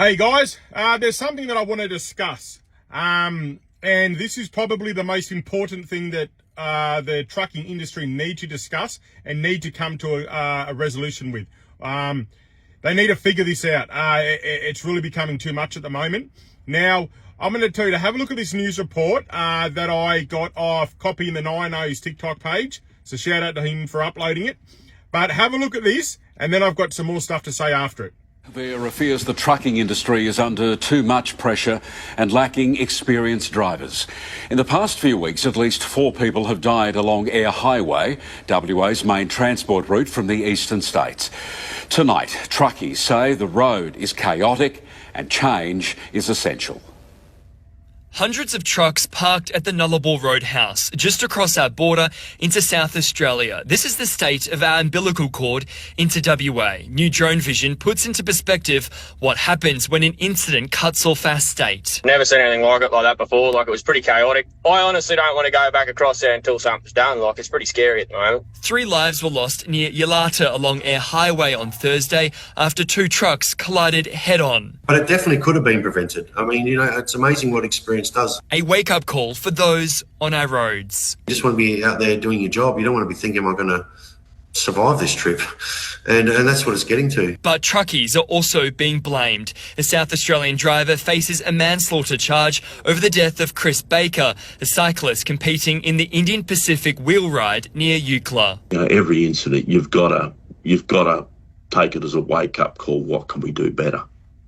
Hey guys, there's something that I want to discuss, and this is probably the most important thing that the trucking industry need to discuss and need to come to a resolution with. They need to figure this out. It's really becoming too much at the moment. Now, I'm going to tell you to have a look at this news report that I got off Copy in the 9-O's TikTok page. So shout out to him for uploading it. But have a look at this, and then I've got some more stuff to say after it. There fears the trucking industry is under too much pressure and lacking experienced drivers. In the past few weeks, at least 4 people have died along Air Highway, WA's main transport route from the eastern states. Tonight, truckies say the road is chaotic and change is essential. Hundreds of trucks parked at the Nullarbor Roadhouse, just across our border into South Australia. This is the state of our umbilical cord into WA. New drone vision puts into perspective what happens when an incident cuts off our state. Never seen anything like that before. It was pretty chaotic. I honestly don't want to go back across there until something's done. It's pretty scary at the moment. 3 lives were lost near Yalata along Air Highway on Thursday after 2 trucks collided head-on. But it definitely could have been prevented. It's amazing what experience does. A wake-up call for those on our roads. You just want to be out there doing your job. You don't want to be thinking, am I going to survive this trip? And that's what it's getting to. But truckies are also being blamed. A South Australian driver faces a manslaughter charge over the death of Chris Baker, a cyclist competing in the Indian Pacific wheel ride near Eucla. Every incident, you've got to take it as a wake-up call. What can we do better?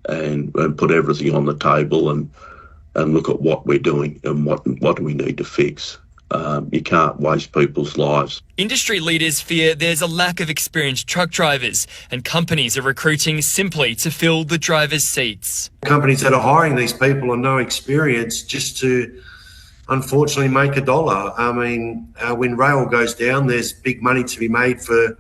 And put everything on the table and look at what we're doing and what do we need to fix. You can't waste people's lives. Industry leaders fear there's a lack of experienced truck drivers and companies are recruiting simply to fill the drivers' seats. Companies that are hiring these people on no experience just to, unfortunately, make a dollar. When rail goes down, there's big money to be made for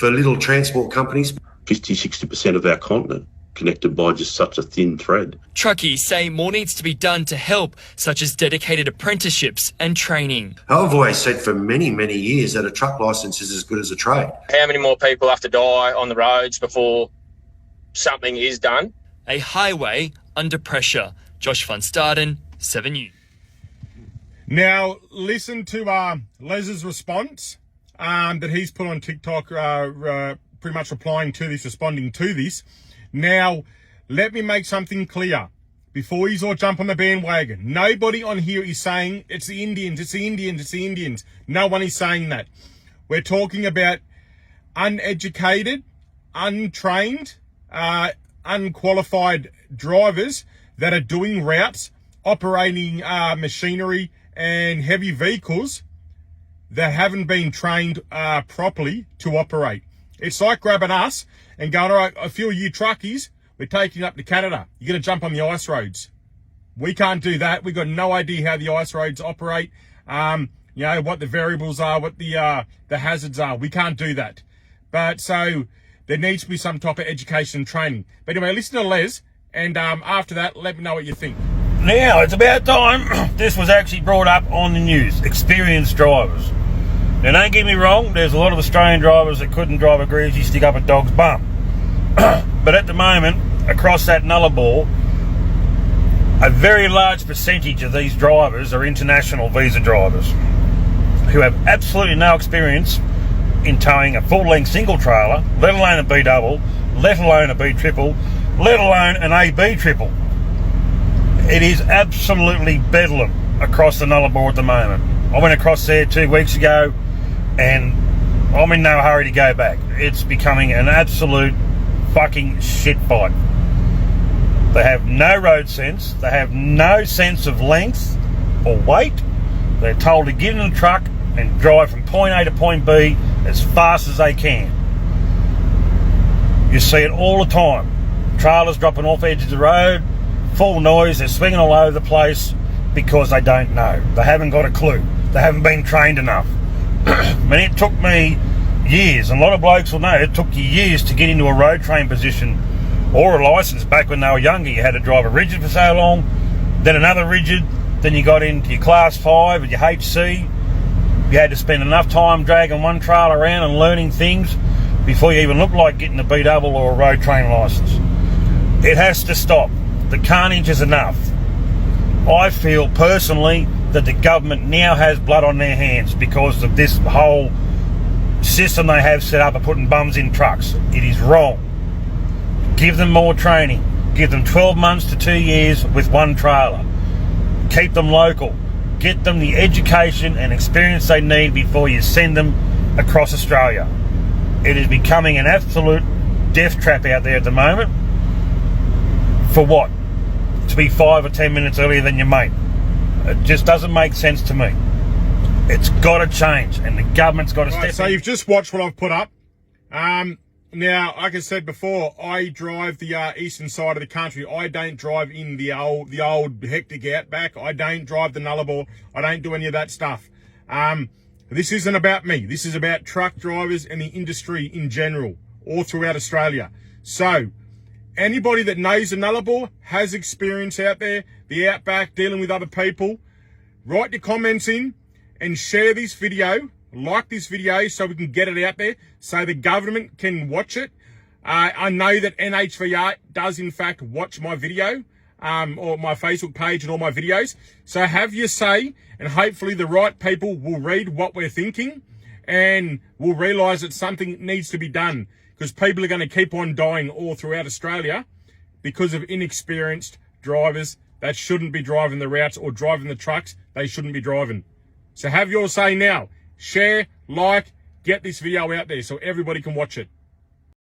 little transport companies. 50-60% of our continent connected by just such a thin thread. Truckies say more needs to be done to help, such as dedicated apprenticeships and training. I've always said for many, many years that a truck licence is as good as a trade. How many more people have to die on the roads before something is done? A highway under pressure. Josh van Staden, 7 News. Now, listen to Les's response that he's put on TikTok, pretty much replying to this, responding to this. Now, let me make something clear before you all jump on the bandwagon. Nobody on here is saying it's the Indians, it's the Indians, it's the Indians. No one is saying that. We're talking about uneducated, untrained, unqualified drivers that are doing routes, operating machinery and heavy vehicles that haven't been trained properly to operate. It's like grabbing us and going, all right, a few of you truckies, we're taking up to Canada. You're going to jump on the ice roads. We can't do that. We've got no idea how the ice roads operate, what the variables are, what the hazards are. We can't do that. But so there needs to be some type of education and training. But anyway, listen to Les, and after that, let me know what you think. Now, it's about time this was actually brought up on the news. Experienced drivers. Now, don't get me wrong, there's a lot of Australian drivers that couldn't drive a greasy stick up a dog's bum. But at the moment, across that Nullarbor, a very large percentage of these drivers are international visa drivers who have absolutely no experience in towing a full-length single trailer, let alone a B-double, let alone a B-triple, let alone an AB triple. It is absolutely bedlam across the Nullarbor at the moment. I went across there 2 weeks ago and I'm in no hurry to go back. It's becoming an absolute fucking shit fight. They have no road sense. They have no sense of length or weight. They're told to get in the truck and drive from point A to point B as fast as they can. You see it all the time. Trailers dropping off edge of the road, full noise, they're swinging all over the place because they don't know. They haven't got a clue. They haven't been trained enough. It took me years, and a lot of blokes will know, it took you years to get into a road train position or a licence. Back when they were younger, you had to drive a rigid for so long, then another rigid, then you got into your class 5 and your HC. You had to spend enough time dragging one trailer around and learning things before you even looked like getting a B-double or a road train licence. It has to stop. The carnage is enough. I feel personally that the government now has blood on their hands because of this whole system they have set up of putting bums in trucks. It is wrong. Give them more training. Give them 12 months to 2 years with one trailer. Keep them local. Get them the education and experience they need before you send them across Australia. It is becoming an absolute death trap out there at the moment. For what? To be 5 or 10 minutes earlier than your mate. It just doesn't make sense to me. It's got to change, and the government's got to step in. So you've just watched what I've put up. Now, like I said before, I drive the eastern side of the country. I don't drive in the old hectic outback. I don't drive the Nullarbor. I don't do any of that stuff. This isn't about me. This is about truck drivers and the industry in general, all throughout Australia. So, anybody that knows the Nullarbor, has experience out there, the outback, dealing with other people, write your comments in and share this video. Like this video so we can get it out there so the government can watch it. I know that NHVR does in fact watch my video or my Facebook page and all my videos. So have your say, and hopefully the right people will read what we're thinking and will realise that something needs to be done, because people are going to keep on dying all throughout Australia because of inexperienced drivers that shouldn't be driving the routes or driving the trucks they shouldn't be driving. So have your say now. Share, like, get this video out there so everybody can watch it.